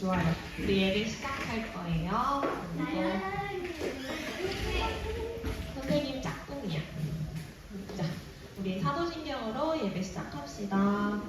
좋아요. 우리 예배 시작할 거예요. 선생님 짝꿍이야. 자, 우리 사도신경으로 예배 시작합시다.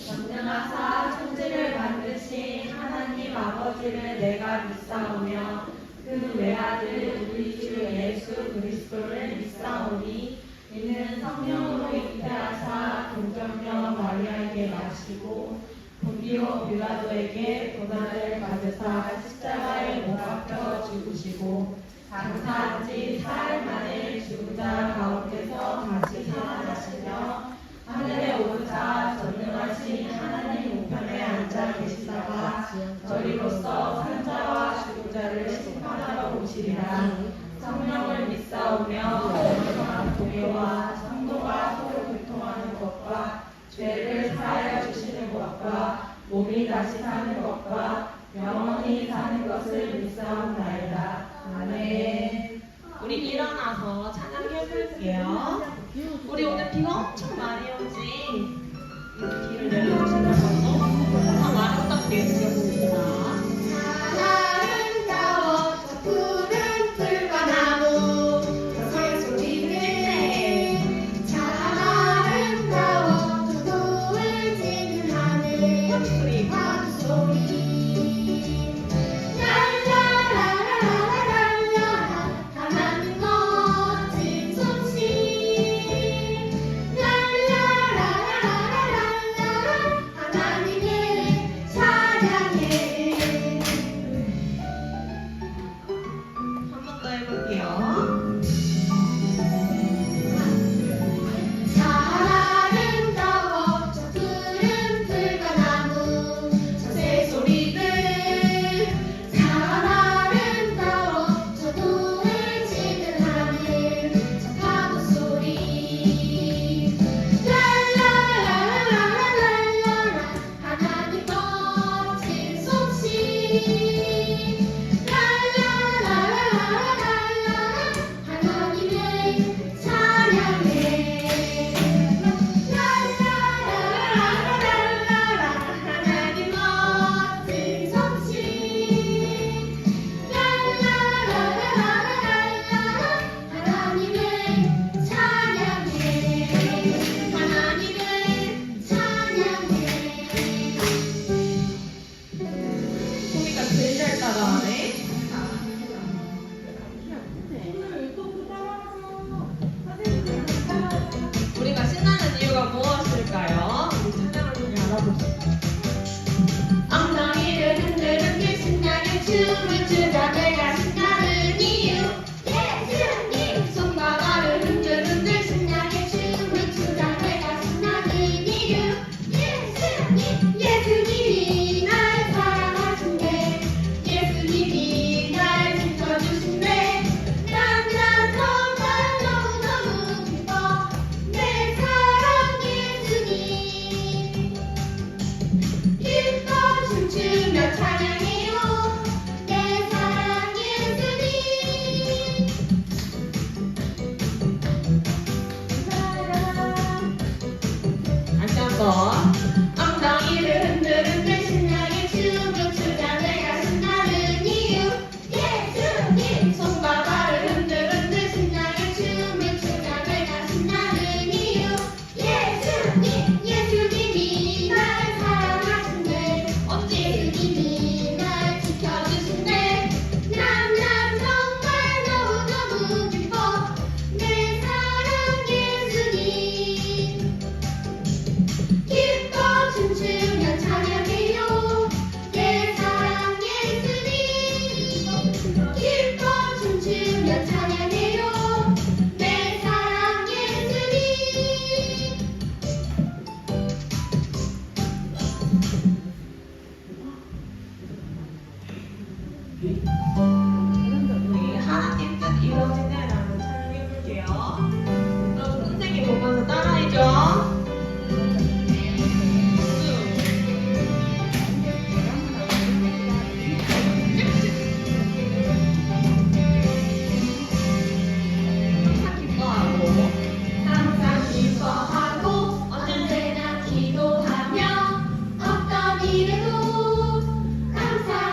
전능하사 천지를 만드신 하나님 아버지를 내가 믿사오며 그 외아들 우리 주 예수 그리스도를 믿사오니 이는 성령으로 잉태하사 동정녀 마리아에게 나시고 본디오 빌라도에게 고난을 받으사 십자가에 못 박혀 죽으시고 장사한 지 사흘 만에 죽은 자 가운데서 다시 살아나시며 하늘에 오르사 전능하신 하나님 우편에 앉아 계시다가 저리로서 산자와 죽은 자를 심판하러 오시리라. 성령을 믿사오며 영원한 교회와 성도가 서로 교통하는 것과 죄를 사하여 주시는 것과 몸이 다시 사는 것과 영원히 사는 것을 믿사옵나이다. 아멘. 우리 일어나서 찬양해 볼게요. 우리 오늘 비가 엄청 많이 오지. 비를 내려주시는 것도 참 아름답게 드렸습니다. 아름다워 저 푸른 풀과 나무 새 소리를 내 참 아름다워 저 노을 지는 하늘 밤소리 랄라라라라라라 하나님 멋진 솜씨 랄라라라라라라 하나님을 찬양해 한 번 더 해볼게요. 참 아름다워 저 푸른 풀과 나무 저 새소리들 참 아름다워 저 노을 지는 하늘 저 파도 소리 랄라라라라라라 하나님 멋진 솜씨 랄라라라라라라 하나님을 찬양해 랄라라라라라라 하나님 멋진 솜씨 랄라라라라라라 하나님을 찬양해 하나님을 찬양해 소미가 제일 잘 따라하네. 우리가 신나는 이유가 무엇일까요? 우리 찬양을 좀 알아봅시다. 엉덩이를 흔들흔들 신나게 춤을 추다 내가 신나는 이유 예수님 손과 발을 흔들흔들 신나게 춤을 추다 내가 신나는 이유 예수님 예수님이 날 사랑하신대 예수님이 날 지켜주신대 난 정말 너무너무 기뻐 내 사랑 예수님 기뻐 춤추며 찬양해요 내 사랑 예수님 사랑 다시 한번. 엉덩이를 흔들흔들 신나게 춤을 추자 내가 신나는 이유 예수님 손과 발을 흔들흔들 신나게 춤을 추자 내가 신나는 이유 예수님 예수님이 날 사랑하신대 예수님이 날 지켜주신대 난 정말 너무너무 기뻐 내 사랑 예수님 기뻐 춤추며 찬양해요 내 사랑 예수님 기뻐 춤추며 찬양해요 내 사랑 예수님 우리 하나님 뜻 이루어지네 라는 찬양해 볼게요. 그럼 선생님 보면서 따라해줘. 항상 기뻐하고 언제나 기도하며 어떤 일에도 감사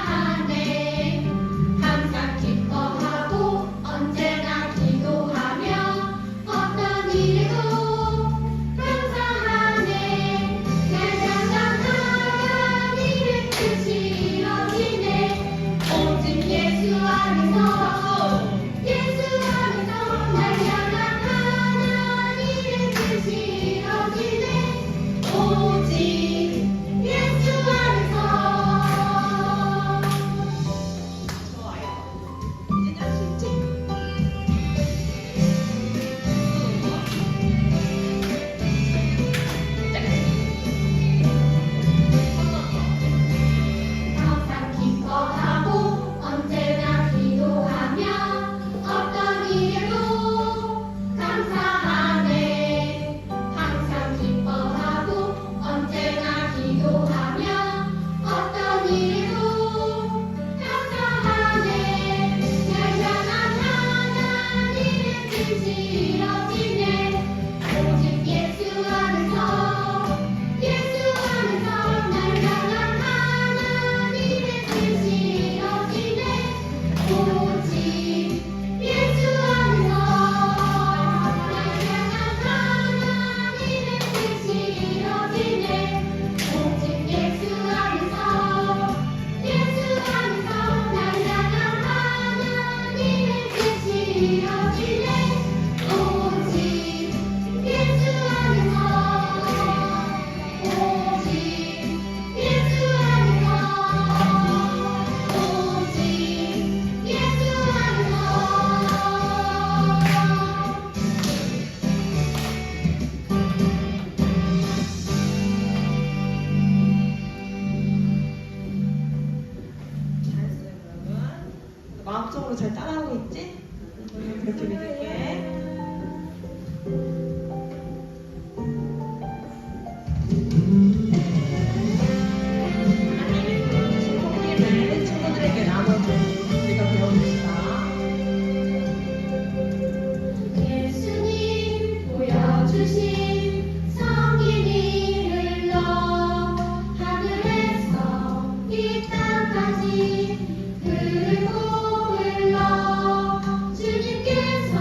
마음속으로 잘 따라하고 있지? 그렇게 믿을게. 하나님의 보여주신 성경을 친구들에게 나눠줘. 우리가 배워봅시다. 예수님 보여주신 성경이 흘러 하늘에서 이 땅까지 흐르고 흘러 주님께서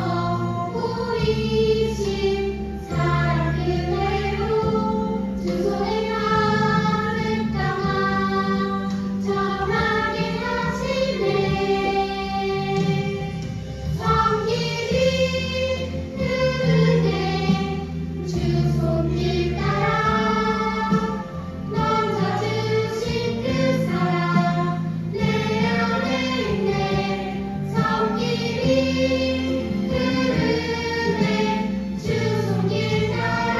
보이신 사랑 그대로 두 손에 가득 담아 전하게 하시네. 성길이 흐르네 주 손길 따라 넘쳐주신 그 사랑 내 안에 있네. 성길이 흐르네 주 손길 따라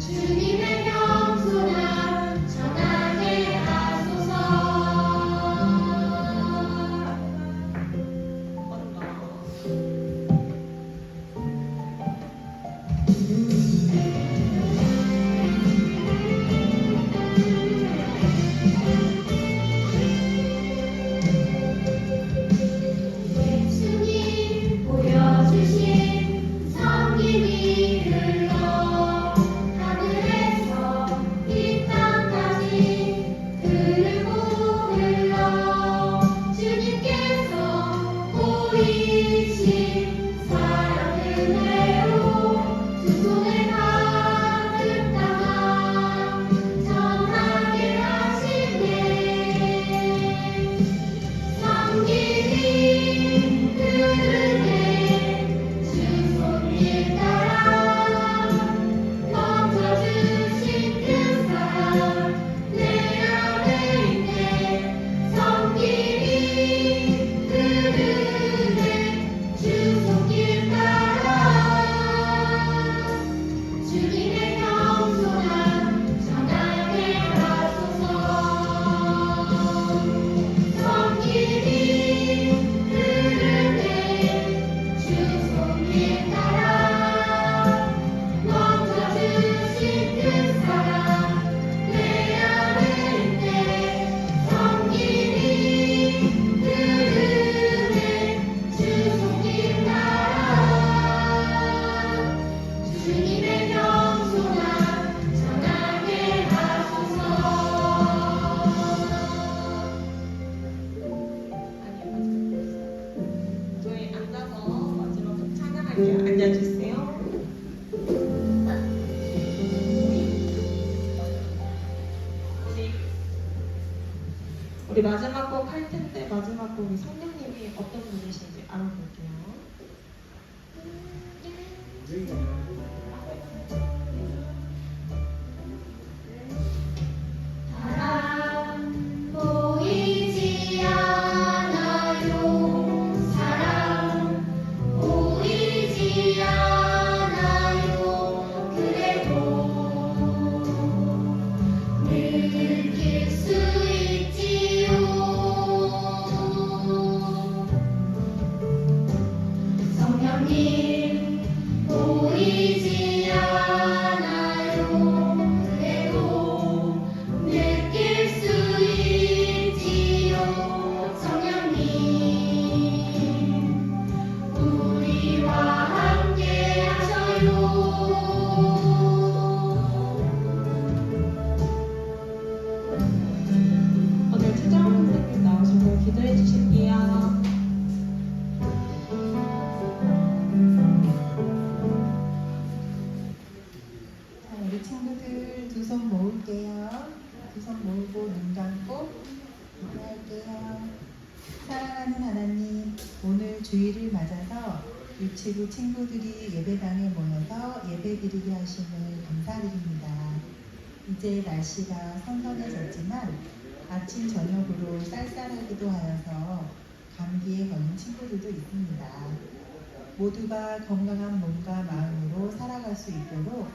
주님의 명소나 전하게 하소서. 예수님 보여주신 성김이 흘러 하늘에서 이 땅까지 흐르고 흘러 주님께서 보이신 사랑 그대로 두 손에 가득 담아 전하게 하시네. 성길이 흐르네 주 손길 따라 넘쳐주신 그 사랑 내 안에 있네. 성길이 흐르네 주 손길 따라 주님의 명소나 전하게 하소서. 성길이 흐르네 주 손길 따라 넘쳐주신 그 사랑 내 안에 있네. 성길이 흐르네 주 손길 따라 주님의 명소나 전하게 하소서. 저희 앉아서 마지막으로 찬양할게요. 앉아주세요. 우리 마지막 곡 할 텐데 마지막 곡이 성령님이 어떤 분이신지 알아볼게요. 사랑 보이지 않아요. 사랑 보이지 않아요. 그래도 느낄 수 있지요. 성령님 보이지 않아요. 그래도 느낄 수 있지요. 성령님 우리와 함께 하셔요. 오늘 최정 선생님 나오시고 기도해 주실게요. 자, 우리 친구들 두 손 모을게요. 두 손 모으고 눈 감고 기도할게요. 사랑하는 하나님, 오늘 주일을 맞아서 유치부 친구들이 예배당에 모여서 예배드리게 하심을 감사드립니다. 이제 날씨가 선선해졌지만 아침 저녁으로 쌀쌀하기도 하여서 감기에 걸린 친구들도 있습니다. 모두가 건강한 몸과 마음으로 살아갈 수 있도록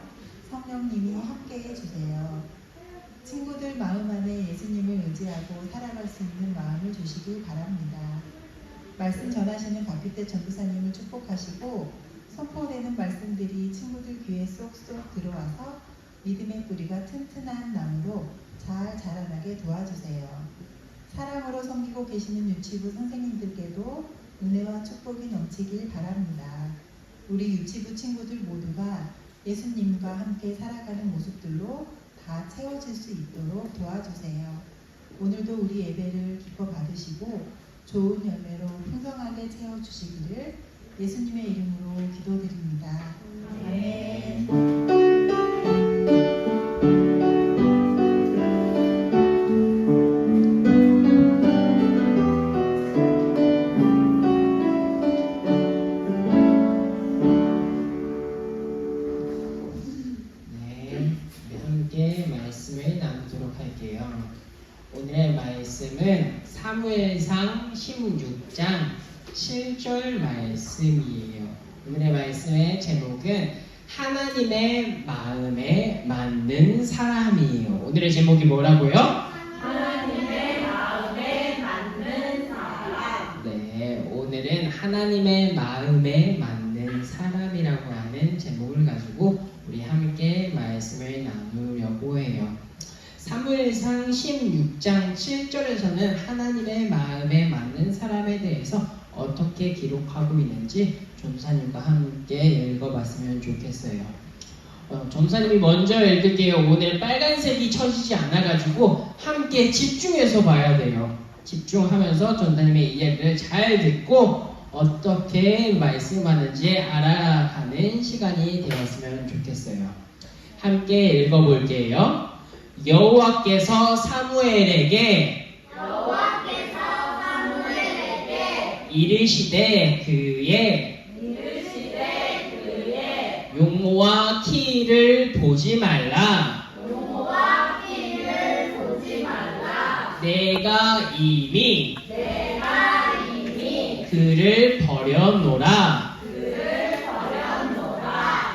성령님이 함께 해주세요. 친구들 마음 안에 예수님을 의지하고 살아갈 수 있는 마음을 주시길 바랍니다. 말씀 전하시는 박규태 전도사님을 축복하시고 선포되는 말씀들이 친구들 귀에 쏙쏙 들어와서 믿음의 뿌리가 튼튼한 나무로 잘 자라나게 도와주세요. 사랑으로 섬기고 계시는 유치부 선생님들께도 은혜와 축복이 넘치길 바랍니다. 우리 유치부 친구들 모두가 예수님과 함께 살아가는 모습들로 다 채워질 수 있도록 도와주세요. 오늘도 우리 예배를 기뻐 받으시고 좋은 열매로 풍성하게 채워주시기를 예수님의 이름으로 기도드립니다. 아멘. 네, 함께 말씀을 나누도록 할게요. 오늘의 말씀은 사무엘상 16장 7절 말씀이에요. 오늘의 말씀의 제목은 하나님의 마음에 맞는 사람이에요. 오늘의 제목이 뭐라고요? 하나님의 마음에 맞는 사람. 네, 오늘은 하나님의 마음에 맞는 사람이라고 하는 제목을 가지고 우리 함께 말씀을 나누려고 해요. 사무엘상 16장 7절에서는 하나님의 마음에 맞는 사람에 대해서 어떻게 기록하고 있는지 전도사님과 함께 읽어봤으면 좋겠어요. 전도사님이 먼저 읽을게요. 오늘 빨간색이 쳐지지 않아가지고 함께 집중해서 봐야 돼요. 집중하면서 전도사님의 이야기를 잘 듣고 어떻게 말씀하는지 알아가는 시간이 되었으면 좋겠어요. 함께 읽어볼게요. 여호와께서 사무엘에게 이르시되 그의 용모와 키를 보지 말라. 내가 이미 그를 버려놓으라.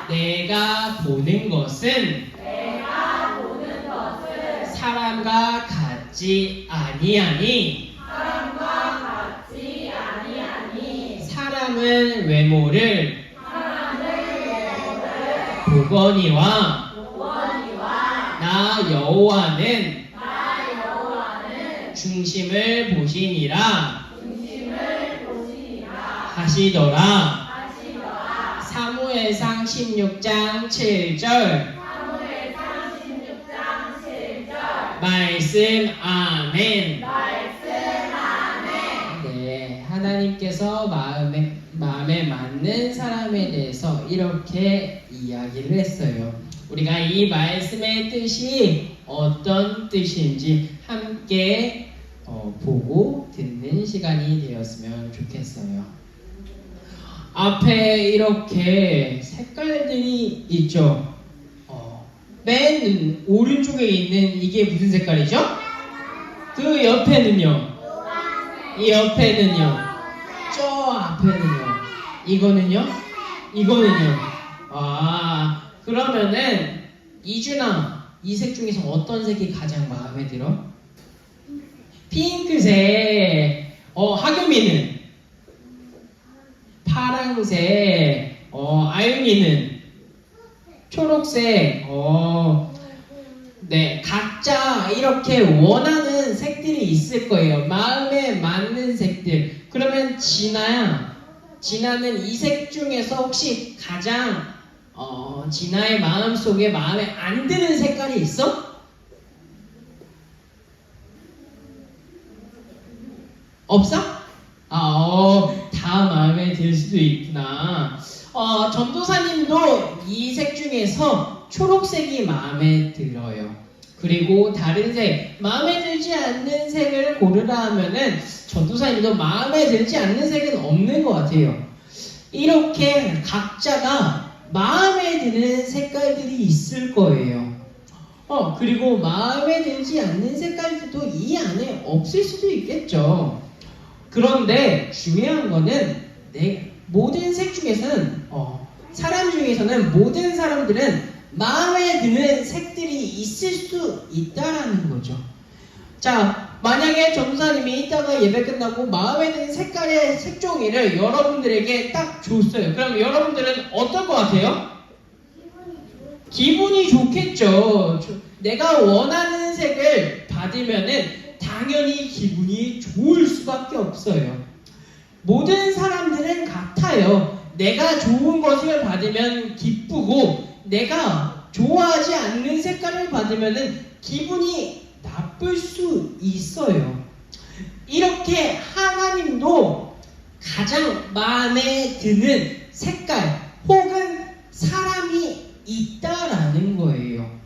내가 보는 것은 사람과 같지 아니하니 사람은 외모를 보거니와 나 여호와는 중심을 보시니라 하시더라. 사무엘상 16장 7절 말씀 아멘. 네, 하나님께서 마음에 맞는 사람에 대해서 이렇게 이야기를 했어요. 우리가 이 말씀의 뜻이 어떤 뜻인지 함께 보고 듣는 시간이 되었으면 좋겠어요. 앞에 이렇게 색깔들이 있죠. 맨 오른쪽에 있는 이게 무슨 색깔이죠? 그 옆에는요? 이 옆에는요? 저 앞에는요? 이거는요? 이거는요? 그러면은 이준아, 이 색 중에서 어떤 색이 가장 마음에 들어? 핑크색. 하겸이는? 파랑색. 아윤이는? 초록색. 네, 각자 이렇게 원하는 색들이 있을 거예요. 마음에 맞는 색들. 그러면 진아는 이 색 중에서 혹시 가장 진아의 마음속에 마음에 안 드는 색깔이 있어? 없어? 다 마음에 들 수도 있구나. 전도사님도 이 색 중에서 초록색이 마음에 들어요. 그리고 다른 색, 마음에 들지 않는 색을 고르라 하면은 전도사님도 마음에 들지 않는 색은 없는 것 같아요. 이렇게 각자가 마음에 드는 색깔들이 있을 거예요. 그리고 마음에 들지 않는 색깔들도 이 안에 없을 수도 있겠죠. 그런데 중요한 거는 모든 색 중에서는 사람 중에서는 모든 사람들은 마음에 드는 색들이 있을 수 있다라는 거죠. 자, 만약에 전도사님이 이따가 예배 끝나고 마음에 드는 색깔의 색종이를 여러분들에게 딱 줬어요. 그럼 여러분들은 어떨 것 같아요? 기분이 좋겠죠. 내가 원하는 색을 받으면은 당연히 기분이 좋을 수밖에 없어요. 모든 사람들은 같아요. 내가 좋은 것을 받으면 기쁘고 내가 좋아하지 않는 색깔을 받으면은 기분이 나쁠 수 있어요. 이렇게 하나님도 가장 마음에 드는 색깔 혹은 사람이 있다라는 거예요.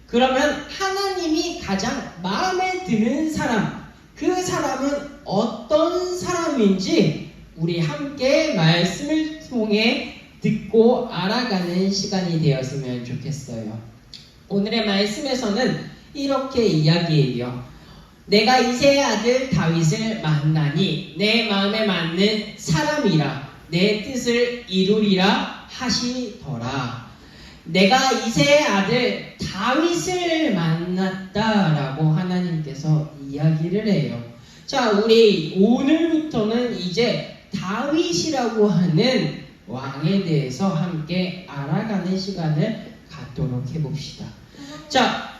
그러면 하나님이 가장 마음에 드는 사람, 그 사람은 어떤 사람인지 우리 함께 말씀을 통해 듣고 알아가는 시간이 되었으면 좋겠어요. 오늘의 말씀에서는 이렇게 이야기해요. 내가 이새의 아들 다윗을 만나니 내 마음에 맞는 사람이라 내 뜻을 이루리라 하시더라. 내가 이새의 아들 다윗을 만났다라고 하나님께서 이야기를 해요. 자, 우리 오늘부터는 이제 다윗이라고 하는 왕에 대해서 함께 알아가는 시간을 갖도록 해봅시다. 자,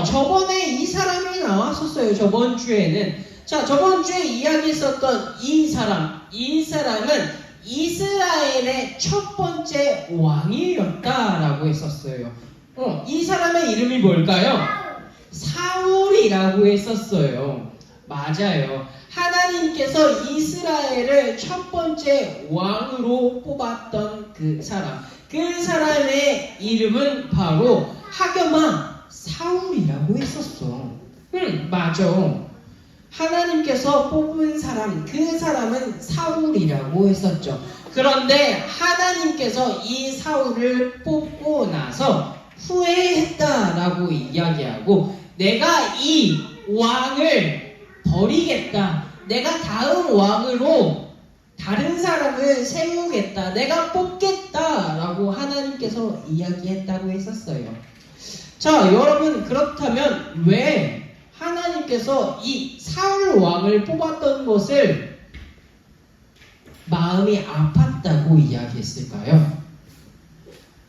저번에 이 사람이 나왔었어요. 저번 주에는. 자, 저번 주에 이야기했었던 이 사람은 이스라엘의 첫 번째 왕이었다라고 했었어요. 이 사람의 이름이 뭘까요? 사울이라고 했었어요. 맞아요. 하나님께서 이스라엘을 첫 번째 왕으로 뽑았던 그 사람의 이름은 바로 하겸왕 사울이라고 했었어. 맞아. 하나님께서 뽑은 사람, 그 사람은 사울이라고 했었죠. 그런데 하나님께서 이 사울을 뽑고 나서 후회했다라고 이야기하고 내가 이 왕을 버리겠다. 내가 다음 왕으로 다른 사람을 세우겠다. 내가 뽑겠다라고 하나님께서 이야기했다고 했었어요. 자, 여러분, 그렇다면 왜 하나님께서 이 사울 왕을 뽑았던 것을 마음이 아팠다고 이야기했을까요?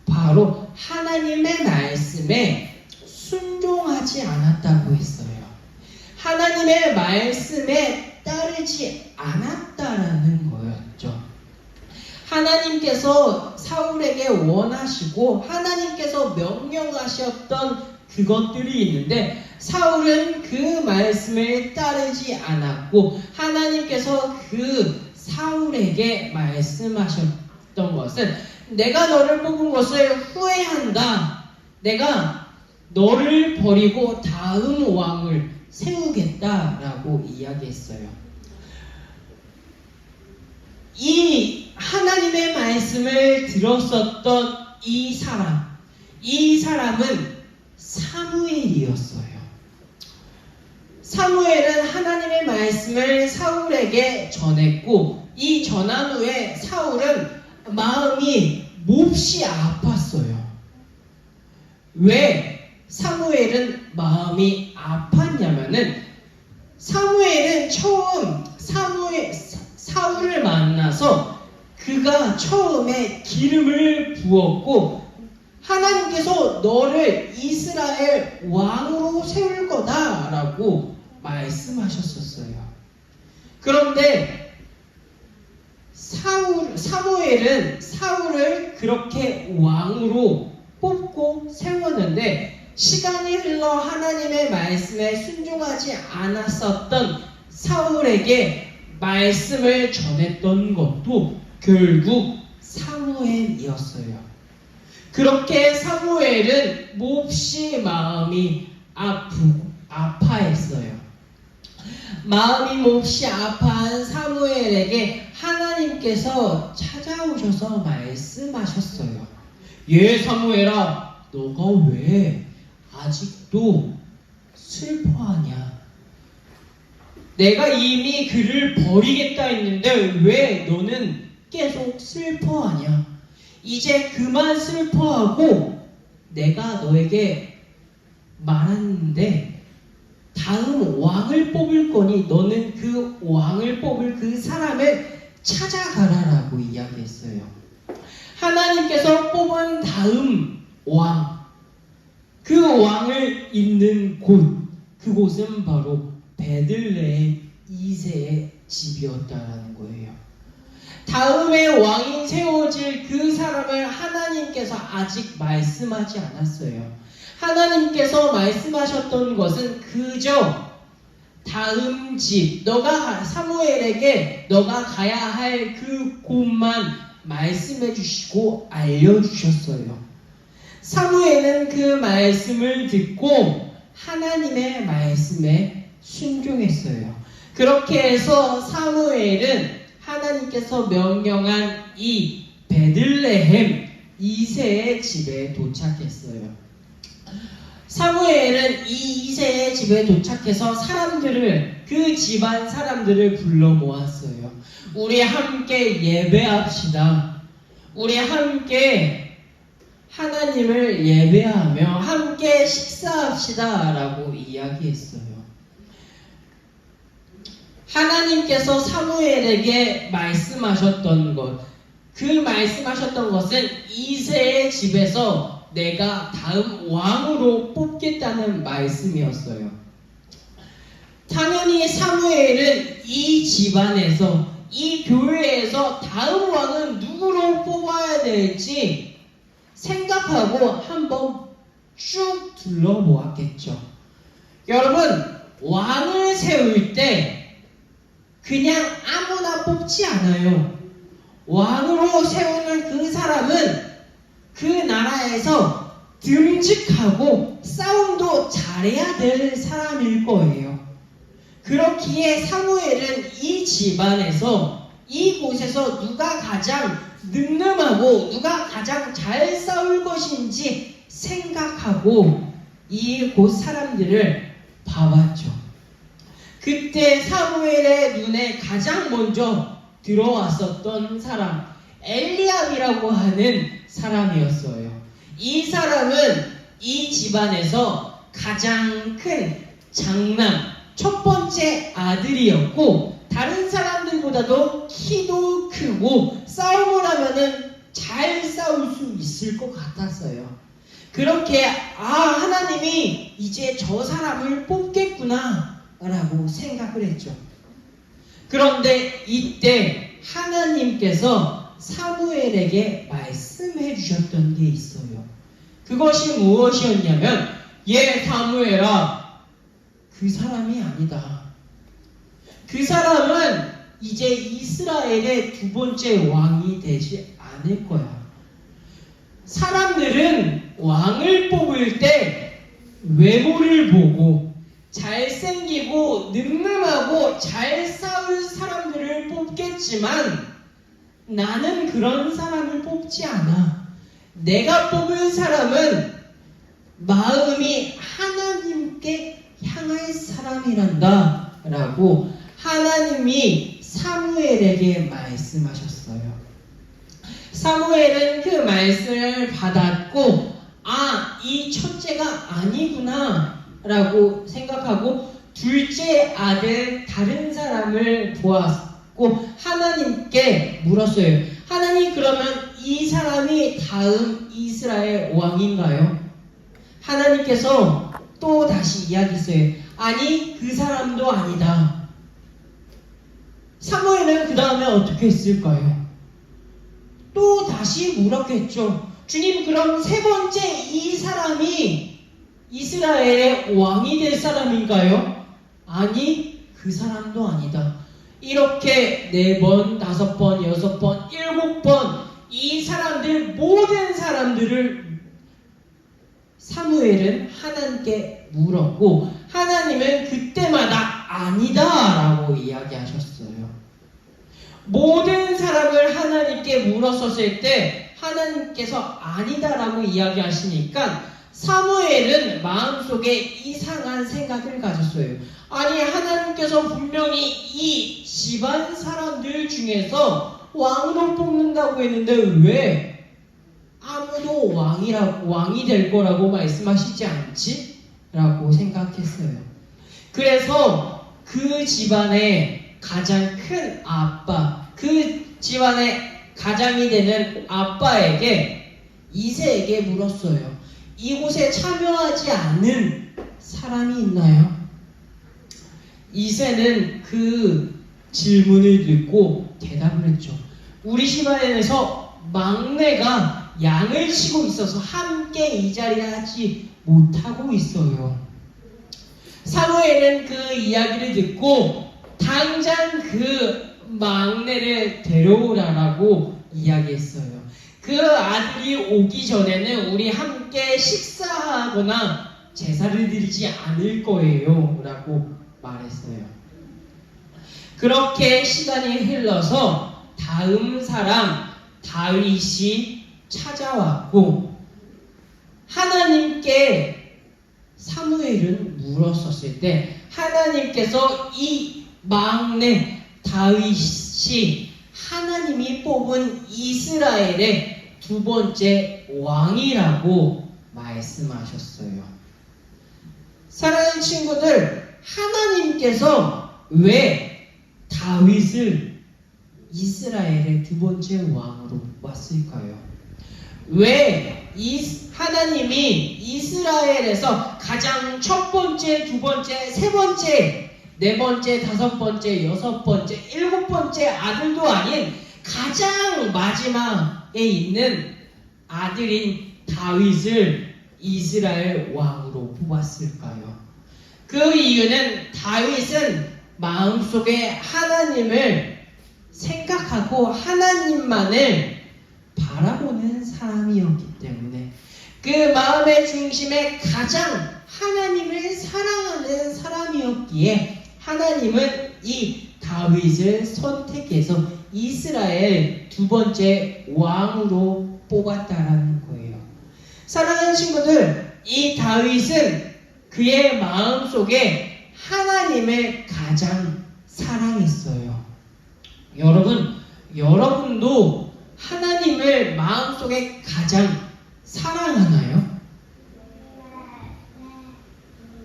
바로 하나님의 말씀에 순종하지 않았다고 했어요. 하나님의 말씀에 따르지 않았다라는 거였죠. 하나님께서 사울에게 원하시고 하나님께서 명령하셨던 그것들이 있는데 사울은 그 말씀을 따르지 않았고 하나님께서 그 사울에게 말씀하셨던 것은 내가 너를 뽑은 것을 후회한다. 내가 너를 버리고 다음 왕을 세우겠다라고 이야기했어요. 이 하나님의 말씀을 들었었던 이 사람은 사무엘이었어요. 사무엘은 하나님의 말씀을 사울에게 전했고 이 전한 후에 사울은 마음이 몹시 아팠어요. 왜 사무엘은 마음이 아팠냐면은 사무엘은 처음 사울을 만나서 그가 처음에 기름을 부었고 하나님께서 너를 이스라엘 왕으로 세울 거다라고 말씀하셨었어요. 그런데 사무엘은 사울을 그렇게 왕으로 뽑고 세웠는데 시간이 흘러 하나님의 말씀에 순종하지 않았었던 사울에게 말씀을 전했던 것도 결국 사무엘이었어요. 그렇게 사무엘은 몹시 마음이 아파했어요. 마음이 몹시 아파한 사무엘에게 하나님께서 찾아오셔서 말씀하셨어요. 사무엘아, 너가 왜 아직도 슬퍼하냐? 내가 이미 그를 버리겠다 했는데 왜 너는 계속 슬퍼하냐? 이제 그만 슬퍼하고 내가 너에게 말하는데 다음 왕을 뽑을 거니 너는 그 왕을 뽑을 그 사람을 찾아가라라고 이야기했어요. 하나님께서 뽑은 다음 왕, 그 왕을 있는 곳, 그곳은 바로 베들레헴 이새의 집이었다라는 거예요. 다음에 왕이 세워질 그 사람을 하나님께서 아직 말씀하지 않았어요. 하나님께서 말씀하셨던 것은 그저 다음 집, 사무엘에게 너가 가야 할 그 곳만 말씀해 주시고 알려주셨어요. 사무엘은 그 말씀을 듣고 하나님의 말씀에 순종했어요. 그렇게 해서 사무엘은 하나님께서 명령한 이 베들레헴 이새의 집에 도착했어요. 사무엘은 이 이새의 집에 도착해서 그 집안 사람들을 불러 모았어요. 우리 함께 예배합시다. 우리 함께 하나님을 예배하며 함께 식사합시다 라고 이야기했어요. 하나님께서 사무엘에게 말씀하셨던 것, 그 말씀하셨던 것은 이새의 집에서 내가 다음 왕으로 뽑겠다는 말씀이었어요. 당연히 사무엘은 이 집안에서, 이 교회에서 다음 왕은 누구로 뽑아야 될지 생각하고 한번 쭉 둘러보았겠죠. 여러분, 왕을 세울 때 그냥 아무나 뽑지 않아요. 왕으로 세우는 그 사람은 그 나라에서 듬직하고 싸움도 잘해야 될 사람일 거예요. 그렇기에 사무엘은 이 집안에서, 이곳에서 누가 가장 늠름하고 누가 가장 잘 싸울 것인지 생각하고 이곳 사람들을 봐왔죠. 그때 사무엘의 눈에 가장 먼저 들어왔었던 사람, 엘리압이라고 하는 사람이었어요. 이 사람은 이 집안에서 가장 큰 장남, 첫 번째 아들이었고, 다른 사람들보다도 키도 크고 싸움을 하면은 잘 싸울 수 있을 것 같았어요. 그렇게 하나님이 이제 저 사람을 뽑겠구나 라고 생각을 했죠. 그런데 이때 하나님께서 사무엘에게 말씀해 주셨던 게 있어요. 그것이 무엇이었냐면, 사무엘아, 그 사람이 아니다. 그 사람은 이제 이스라엘의 두 번째 왕이 되지 않을 거야. 사람들은 왕을 뽑을 때 외모를 보고 잘생기고 늠름하고 잘 싸울 사람들을 뽑겠지만 나는 그런 사람을 뽑지 않아. 내가 뽑은 사람은 마음이 하나님께 향할 사람이란다 라고 하나님이 사무엘에게 말씀하셨어요. 사무엘은 그 말씀을 받았고, 이 첫째가 아니구나 라고 생각하고 둘째 아들 다른 사람을 보았고 하나님께 물었어요. 하나님, 그러면 이 사람이 다음 이스라엘 왕인가요? 하나님께서 또 다시 이야기했어요. 아니, 그 사람도 아니다. 사무엘은 그 다음에 어떻게 했을까요? 또 다시 물었겠죠. 주님, 그럼 세 번째 이 사람이 이스라엘의 왕이 될 사람인가요? 아니, 그 사람도 아니다. 이렇게 4번, 5번, 6번, 7번 이 사람들, 모든 사람들을 사무엘은 하나님께 물었고 하나님은 그때마다 아니다 라고 이야기하셨어요. 모든 사람을 하나님께 물었었을 때 하나님께서 아니다 라고 이야기하시니까 사무엘은 마음속에 이상한 생각을 가졌어요. 아니, 하나님께서 분명히 이 집안 사람들 중에서 왕으로 뽑는다고 했는데 왜 사무도 왕이 될 거라고 말씀하시지 않지? 라고 생각했어요. 그래서 그 집안의 가장 큰 아빠, 그 집안의 가장이 되는 아빠에게 이새에게 물었어요. 이곳에 참여하지 않는 사람이 있나요? 이새는 그 질문을 듣고 대답을 했죠. 우리 집안에서 막내가 양을 치고 있어서 함께 이 자리에 하지 못하고 있어요. 사무엘은 그 이야기를 듣고 당장 그 막내를 데려오라라고 이야기했어요. 그 아들이 오기 전에는 우리 함께 식사하거나 제사를 드리지 않을 거예요 라고 말했어요. 그렇게 시간이 흘러서 다음 사람 다윗이 찾아왔고 하나님께 사무엘은 물었었을 때 하나님께서 이 막내 다윗이 하나님이 뽑은 이스라엘의 두 번째 왕이라고 말씀하셨어요. 사랑하는 친구들, 하나님께서 왜 다윗을 이스라엘의 두 번째 왕으로 뽑았을까요? 왜 하나님이 이스라엘에서 가장 첫 번째, 두 번째, 세 번째, 네 번째, 다섯 번째, 여섯 번째, 일곱 번째 아들도 아닌 가장 마지막에 있는 아들인 다윗을 이스라엘 왕으로 뽑았을까요? 그 이유는 다윗은 마음속에 하나님을 생각하고 하나님만을 바라보는 사람이었기 때문에 그 마음의 중심에 가장 하나님을 사랑하는 사람이었기에 하나님은 이 다윗을 선택해서 이스라엘 두 번째 왕으로 뽑았다라는 거예요. 사랑하는 친구들, 이 다윗은 그의 마음속에 하나님을 가장 사랑했어요. 여러분도 하나님을 마음속에 가장 사랑하나요?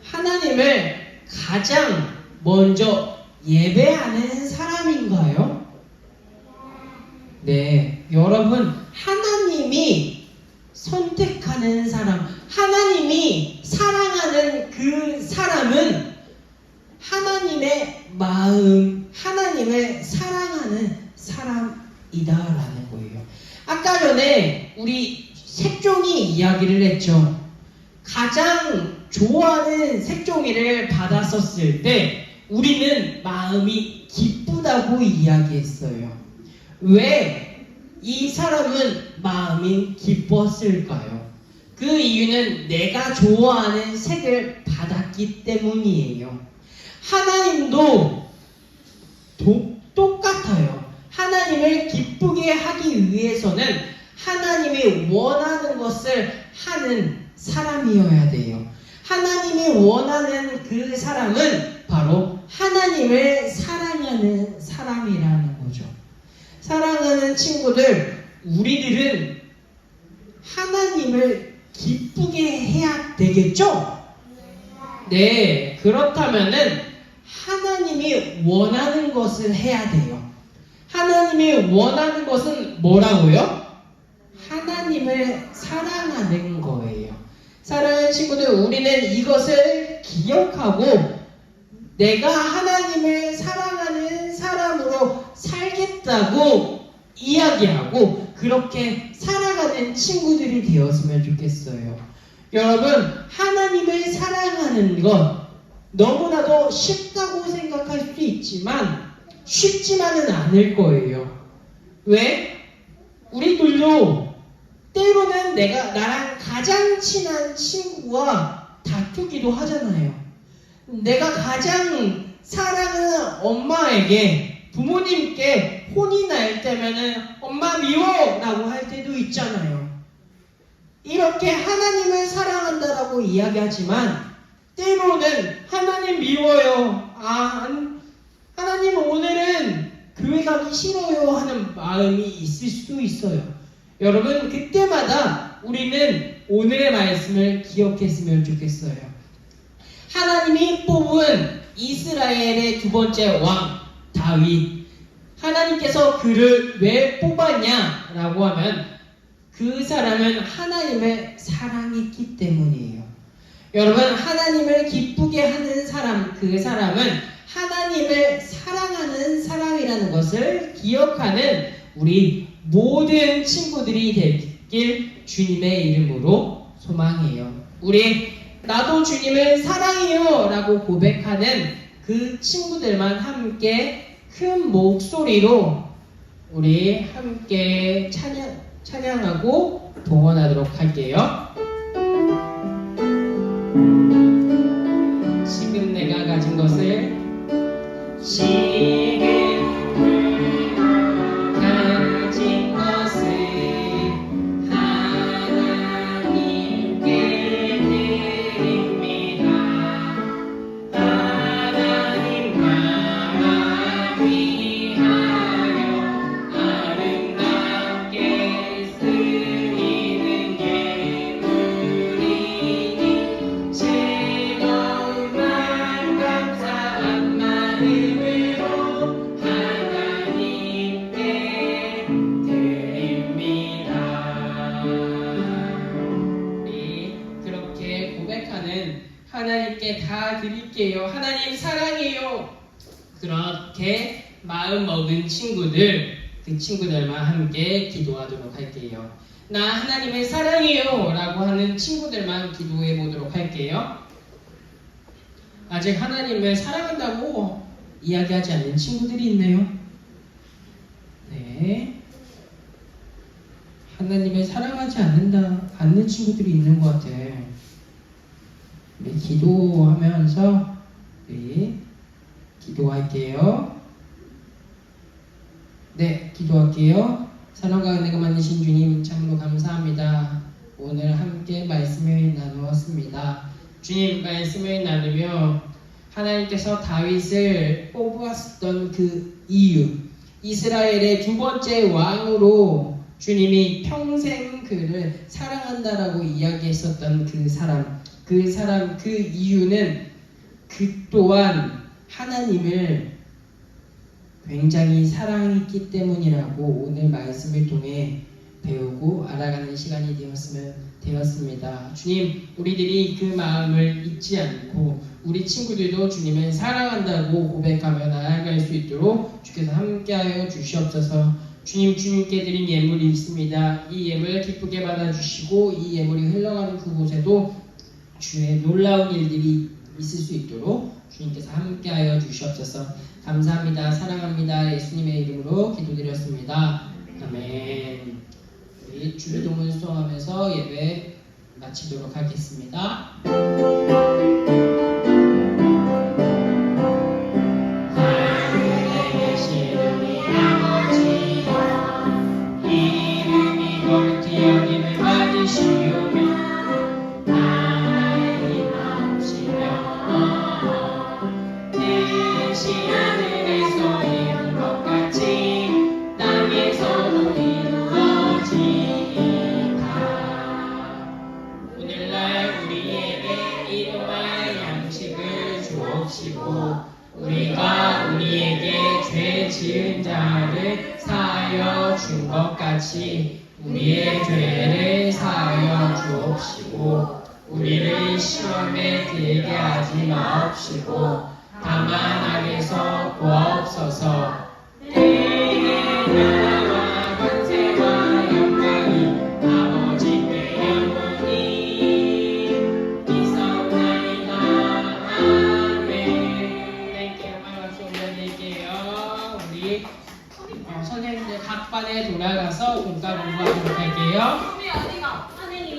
하나님을 가장 먼저 예배하는 사람인가요? 네, 여러분, 하나님이 선택하는 사람, 하나님이 사랑하는 그 사람은 하나님의 마음, 하나님을 사랑하는 사람이다라는 거예요. 아까 전에 우리 색종이 이야기를 했죠. 가장 좋아하는 색종이를 받았었을 때 우리는 마음이 기쁘다고 이야기했어요. 왜 이 사람은 마음이 기뻤을까요? 그 이유는 내가 좋아하는 색을 받았기 때문이에요. 하나님도 똑같아요. 하나님을 기쁘게 하기 위해서는 하나님이 원하는 것을 하는 사람이어야 돼요. 하나님이 원하는 그 사람은 바로 하나님을 사랑하는 사람이라는 거죠. 사랑하는 친구들, 우리들은 하나님을 기쁘게 해야 되겠죠? 네, 그렇다면은 하나님이 원하는 것을 해야 돼요. 하나님이 원하는 것은 뭐라고요? 하나님을 사랑하는 거예요. 사랑하는 친구들, 우리는 이것을 기억하고 내가 하나님을 사랑하는 사람으로 살겠다고 이야기하고 그렇게 살아가는 친구들이 되었으면 좋겠어요. 여러분, 하나님을 사랑하는 것 너무나도 쉽다고 생각할 수 있지만 쉽지만은 않을 거예요. 왜? 우리들도 때로는 나랑 가장 친한 친구와 다투기도 하잖아요. 내가 가장 사랑하는 엄마에게, 부모님께 혼이 날 때면은 엄마 미워! 라고 할 때도 있잖아요. 이렇게 하나님을 사랑한다라고 이야기하지만 때로는 하나님 미워요. 하나님 오늘은 교회 가기 싫어요 하는 마음이 있을 수도 있어요. 여러분, 그때마다 우리는 오늘의 말씀을 기억했으면 좋겠어요. 하나님이 뽑은 이스라엘의 두 번째 왕 다윗. 하나님께서 그를 왜 뽑았냐라고 하면 그 사람은 하나님을 사랑했기 때문이에요. 여러분, 하나님을 기쁘게 하는 사람, 그 사람은 하나님을 사랑하는 사람이라는 것을 기억하는 우리 모든 친구들이 되길 주님의 이름으로 소망해요. 우리 나도 주님을 사랑해요 라고 고백하는 그 친구들만 함께 큰 목소리로 우리 함께 찬양하고 동원하도록 할게요. 지금 내가 가진 것을 가진 것을 하나님께 드립니다. 하나님만 위하여 아름답게 쓰이는 예물이니 즐거운 말 감사한 마음으로 하나님께 드립니다. 우리 그렇게 고백하는 하나님께 다 드릴게요. 하나님 사랑해요. 그렇게 마음 먹은 친구들, 그 친구들만 함께 기도하도록 할게요. 나 하나님을 사랑해요 라고 하는 친구들만 기도해 보도록 할게요. 아직 하나님을 사랑한다고 이야기하지 않는 친구들이 있네요. 네. 하나님을 사랑하지 않는 친구들이 있는 것 같아. 우리 기도하면서 우리 기도할게요. 네, 기도할게요. 사랑과 은혜가 많으신 주님 참으로 감사합니다. 오늘 함께 말씀을 나누었습니다. 주님, 말씀을 나누며 하나님께서 다윗을 뽑았던 그 이유, 이스라엘의 두 번째 왕으로 주님이 평생 그를 사랑한다라고 이야기했었던 그 사람, 그 이유는 그 또한 하나님을 굉장히 사랑했기 때문이라고 오늘 말씀을 통해 배우고 알아가는 시간이 되었습니다. 주님, 우리들이 그 마음을 잊지 않고 우리 친구들도 주님을 사랑한다고 고백하며 나아갈 수 있도록 주께서 함께하여 주시옵소서. 주님, 주님께 드린 예물이 있습니다. 이 예물 기쁘게 받아주시고 이 예물이 흘러가는 그곳에도 주의 놀라운 일들이 있을 수 있도록 주님께서 함께하여 주시옵소서. 감사합니다. 사랑합니다. 예수님의 이름으로 기도드렸습니다. 아멘. 우리 주기도문 수행하면서 예배 마치도록 하겠습니다. 하늘에 계신 우리 아버지여, 이름이 거룩히 여김을 받으시오며 나라의 나옵시며 뜻이 하늘에서 이룬 것 같이 땅에서도 이루어지이다. 오늘날 우리에게 일용할 양식을 주옵시고 우리가 우리에게 죄 지은 자를 사하여 준 것 같이 우리의 죄를 사하여 주옵시고 우리를 시험에 들게 하지 마옵시고 다만 악에서 구하옵소서. 때의 나라와 권세와 영광이 아버지께 영원히 있사옵나이다. 아멘. 네, 기억만 박수 올려드릴게요. 우리 선생님들 각 반에 돌아가서 공과 공부하도록 할게요. 어디가?